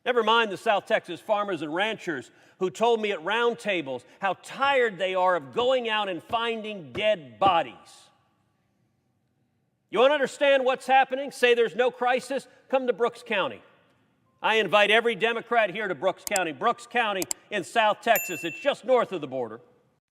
Never mind the South Texas farmers and ranchers who told me at roundtables how tired they are of going out and finding dead bodies. You want to understand what's happening? Say there's no crisis? Come to Brooks County. I invite every Democrat here to Brooks County. Brooks County in South Texas. It's just north of the border.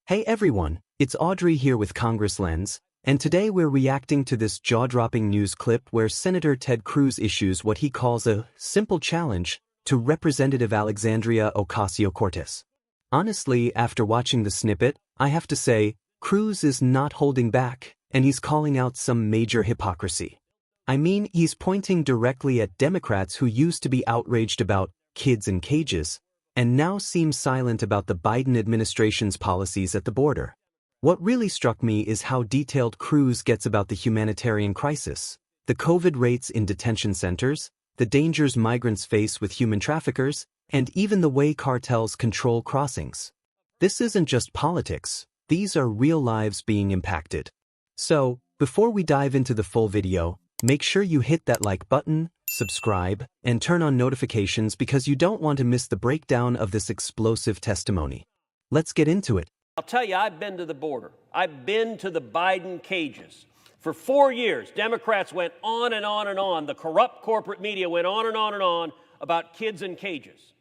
Hey everyone, it's Audrey here with Congress Lens, and today we're reacting to this jaw-dropping news clip where Senator Ted Cruz issues what he calls a simple challenge to Representative Alexandria Ocasio-Cortez. Honestly, after watching the snippet, I have to say, Cruz is not holding back, and he's calling out some major hypocrisy. I mean, he's pointing directly at Democrats who used to be outraged about kids in cages, and now seem silent about the Biden administration's policies at the border. What really struck me is how detailed Cruz gets about the humanitarian crisis, the COVID rates in detention centers, the dangers migrants face with human traffickers, and even the way cartels control crossings. This isn't just politics, these are real lives being impacted. So, before we dive into the full video, make sure you hit that like button, subscribe, and turn on notifications because you don't want to miss the breakdown of this explosive testimony. Let's get into it. I'll tell you, I've been to the border. I've been to the Biden cages. For 4 years, Democrats went on and on and on. The corrupt corporate media went on and on and on about kids in cages.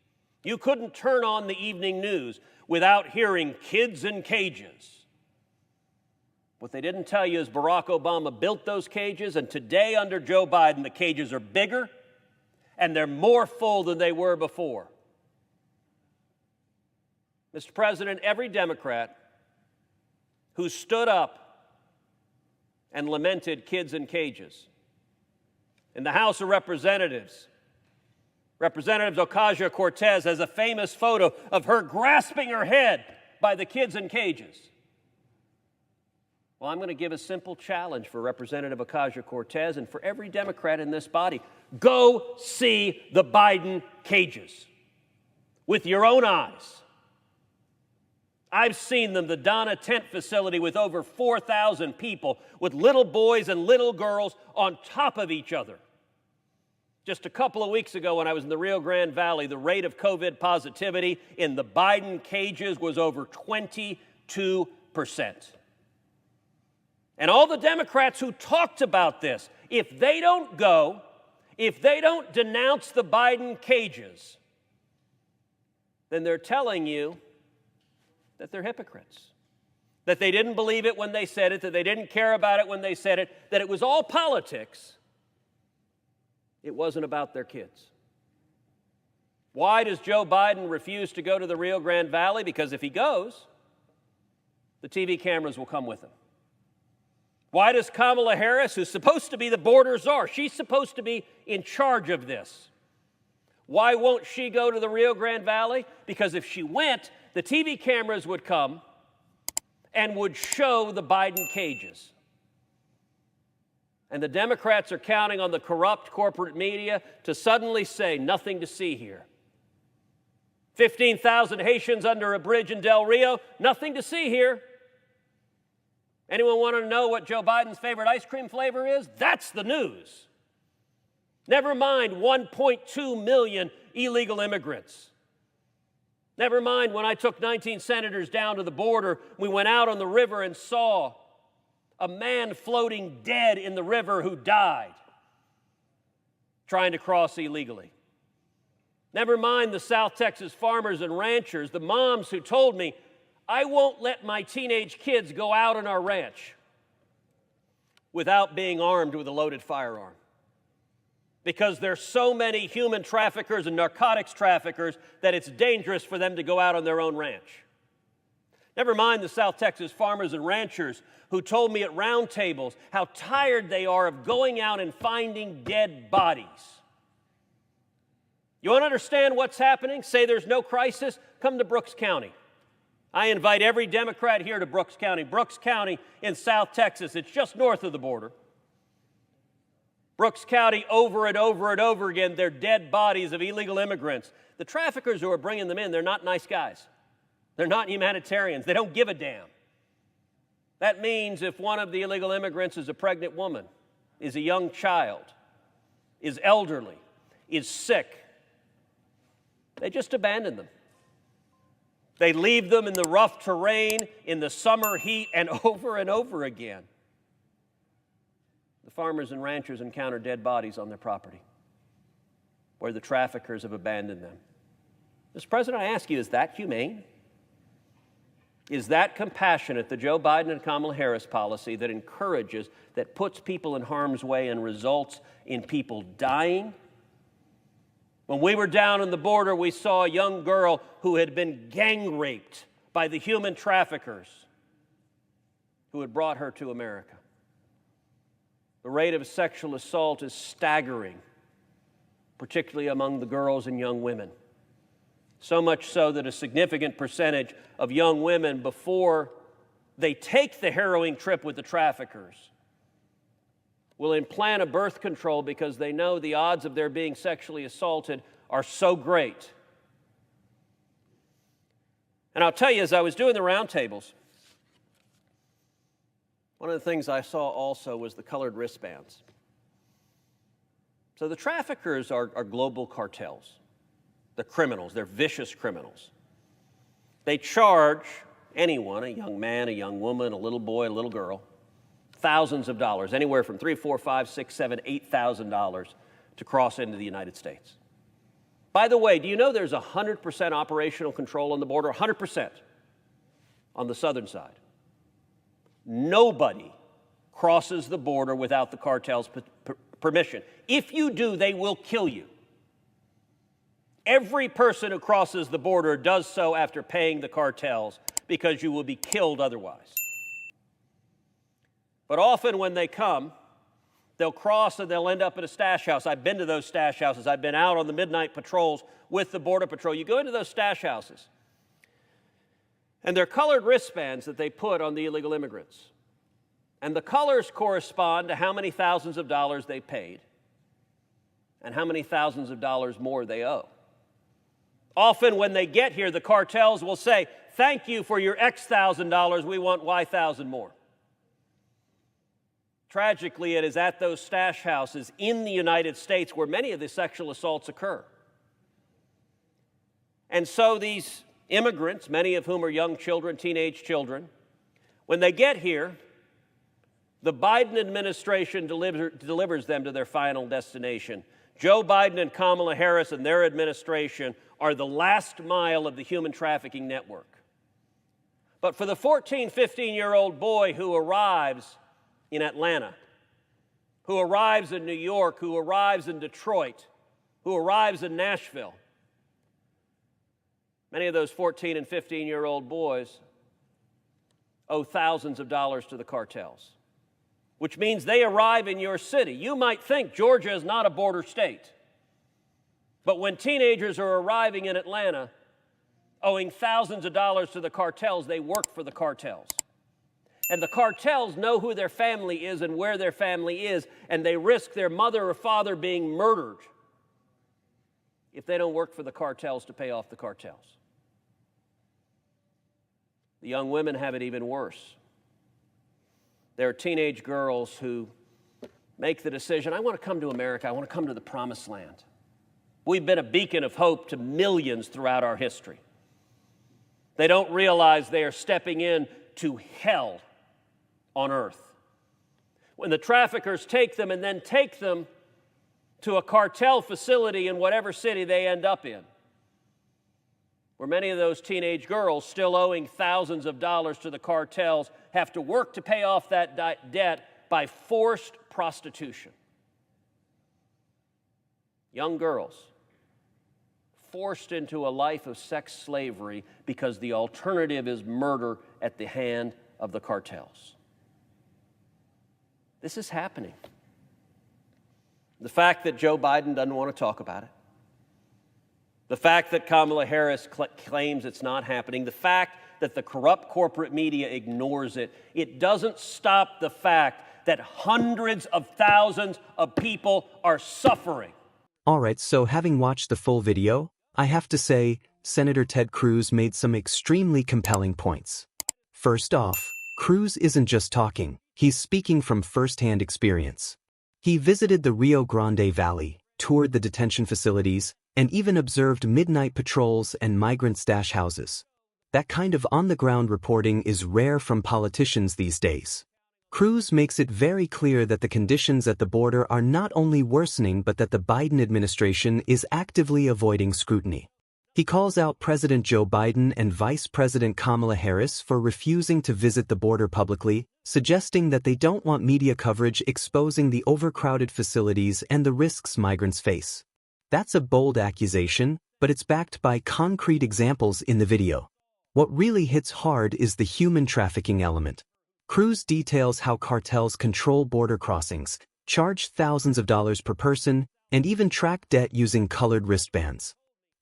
You couldn't turn on the evening news without hearing kids in cages. What they didn't tell you is Barack Obama built those cages, and today under Joe Biden, the cages are bigger and they're more full than they were before. Mr. President, every Democrat who stood up and lamented kids in cages in the House of Representatives, Representative Ocasio-Cortez has a famous photo of her grasping her head by the kids in cages. Well, I'm going to give a simple challenge for Representative Ocasio-Cortez and for every Democrat in this body. Go see the Biden cages with your own eyes. I've seen them, the Donna tent facility with over 4,000 people, with little boys and little girls on top of each other. Just a couple of weeks ago when I was in the Rio Grande Valley, the rate of COVID positivity in the Biden cages was over 22%. And all the Democrats who talked about this, if they don't go, if they don't denounce the Biden cages, then they're telling you that they're hypocrites, that they didn't believe it when they said it, that they didn't care about it when they said it, that it was all politics. It wasn't about their kids. Why does Joe Biden refuse to go to the Rio Grande Valley? Because if he goes, the TV cameras will come with him. Why does Kamala Harris, who's supposed to be the border czar, she's supposed to be in charge of this, why won't she go to the Rio Grande Valley? Because if she went, the TV cameras would come and would show the Biden cages. And the Democrats are counting on the corrupt corporate media to suddenly say, nothing to see here. 15,000 Haitians under a bridge in Del Rio, nothing to see here. Anyone want to know what Joe Biden's favorite ice cream flavor is? That's the news. Never mind 1.2 million illegal immigrants. Never mind when I took 19 senators down to the border, we went out on the river and saw a man floating dead in the river who died trying to cross illegally. Never mind the South Texas farmers and ranchers, the moms who told me, I won't let my teenage kids go out on our ranch without being armed with a loaded firearm, because there's so many human traffickers and narcotics traffickers that it's dangerous for them to go out on their own ranch. Never mind the South Texas farmers and ranchers who told me at roundtables how tired they are of going out and finding dead bodies. You want to understand what's happening? Say there's no crisis? Come to Brooks County. I invite every Democrat here to Brooks County. Brooks County in South Texas. It's just north of the border. Brooks County, over and over and over again, they're dead bodies of illegal immigrants. The traffickers who are bringing them in, they're not nice guys. They're not humanitarians. They don't give a damn. That means if one of the illegal immigrants is a pregnant woman, is a young child, is elderly, is sick, They just abandon them. They leave them in the rough terrain, in the summer heat, and over again. The farmers and ranchers encounter dead bodies on their property where the traffickers have abandoned them. Mr. President, I ask you, is that humane? Is that compassionate, the Joe Biden and Kamala Harris policy that encourages, that puts people in harm's way and results in people dying? When we were down on the border, we saw a young girl who had been gang raped by the human traffickers who had brought her to America. The rate of sexual assault is staggering, particularly among the girls and young women. So much so that a significant percentage of young women, before they take the harrowing trip with the traffickers, will implant a birth control because they know the odds of their being sexually assaulted are so great. And I'll tell you, as I was doing the roundtables, one of the things I saw also was the colored wristbands. So the traffickers are global cartels. They're criminals. They're vicious criminals. They charge anyone, a young man, a young woman, a little boy, a little girl, thousands of dollars, anywhere from $3,000, $4,000, $6,000, $7,000, $8,000 to cross into the United States. By the way, do you know there's 100% operational control on the border? 100% on the southern side. Nobody crosses the border without the cartel's permission. If you do, they will kill you. Every person who crosses the border does so after paying the cartels because you will be killed otherwise. But often when they come, they'll cross and they'll end up at a stash house. I've been to those stash houses. I've been out on the midnight patrols with the Border Patrol. You go into those stash houses, and they're colored wristbands that they put on the illegal immigrants. And the colors correspond to how many thousands of dollars they paid and how many thousands of dollars more they owe. Often when they get here, the cartels will say, "Thank you for your X thousand dollars, we want Y thousand more." Tragically, it is at those stash houses in the United States where many of the sexual assaults occur. And so these immigrants, many of whom are young children, teenage children, when they get here, the Biden administration delivers them to their final destination. Joe Biden and Kamala Harris and their administration are the last mile of the human trafficking network. But for the 14, 15-year-old boy who arrives in Atlanta, who arrives in New York, who arrives in Detroit, who arrives in Nashville, many of those 14 and 15-year-old boys owe thousands of dollars to the cartels, which means they arrive in your city. You might think Georgia is not a border state, but when teenagers are arriving in Atlanta, owing thousands of dollars to the cartels, they work for the cartels. And the cartels know who their family is and where their family is, and they risk their mother or father being murdered if they don't work for the cartels to pay off the cartels. The young women have it even worse. There are teenage girls who make the decision, I want to come to America, I want to come to the promised land. We've been a beacon of hope to millions throughout our history. They don't realize they are stepping into hell on earth. When the traffickers take them and then take them to a cartel facility in whatever city they end up in, where many of those teenage girls, still owing thousands of dollars to the cartels, have to work to pay off that debt by forced prostitution. Young girls forced into a life of sex slavery because the alternative is murder at the hand of the cartels. This is happening. The fact that Joe Biden doesn't want to talk about it, the fact that Kamala Harris claims it's not happening, the fact that the corrupt corporate media ignores it, it doesn't stop the fact that hundreds of thousands of people are suffering. Alright, so having watched the full video, I have to say, Senator Ted Cruz made some extremely compelling points. First off, Cruz isn't just talking, he's speaking from first-hand experience. He visited the Rio Grande Valley, toured the detention facilities, and even observed midnight patrols and migrant stash houses. That kind of on-the-ground reporting is rare from politicians these days. Cruz makes it very clear that the conditions at the border are not only worsening but that the Biden administration is actively avoiding scrutiny. He calls out President Joe Biden and Vice President Kamala Harris for refusing to visit the border publicly, suggesting that they don't want media coverage exposing the overcrowded facilities and the risks migrants face. That's a bold accusation, but it's backed by concrete examples in the video. What really hits hard is the human trafficking element. Cruz details how cartels control border crossings, charge thousands of dollars per person, and even track debt using colored wristbands.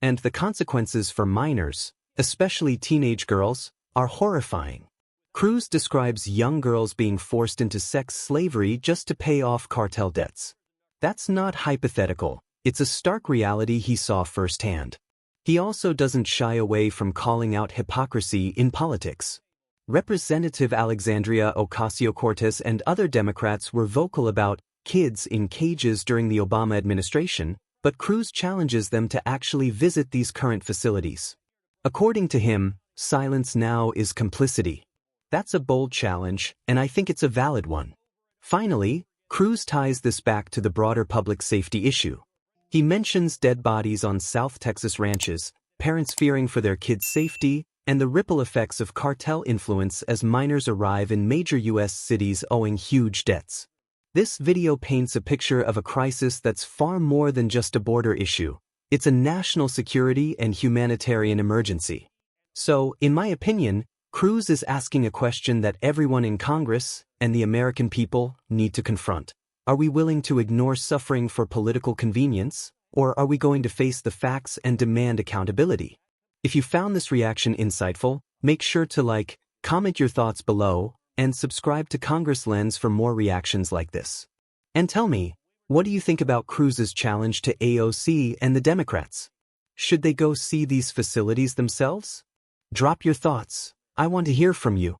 And the consequences for minors, especially teenage girls, are horrifying. Cruz describes young girls being forced into sex slavery just to pay off cartel debts. That's not hypothetical, it's a stark reality he saw firsthand. He also doesn't shy away from calling out hypocrisy in politics. Representative Alexandria Ocasio-Cortez and other Democrats were vocal about kids in cages during the Obama administration, but Cruz challenges them to actually visit these current facilities. According to him, silence now is complicity. That's a bold challenge, and I think it's a valid one. Finally, Cruz ties this back to the broader public safety issue. He mentions dead bodies on South Texas ranches, parents fearing for their kids' safety, and the ripple effects of cartel influence as minors arrive in major U.S. cities owing huge debts. This video paints a picture of a crisis that's far more than just a border issue. It's a national security and humanitarian emergency. So, in my opinion, Cruz is asking a question that everyone in Congress and the American people need to confront. Are we willing to ignore suffering for political convenience, or are we going to face the facts and demand accountability? If you found this reaction insightful, make sure to comment your thoughts below, and subscribe to Congress Lens for more reactions like this. And tell me, what do you think about Cruz's challenge to AOC and the Democrats? Should they go see these facilities themselves? Drop your thoughts. I want to hear from you.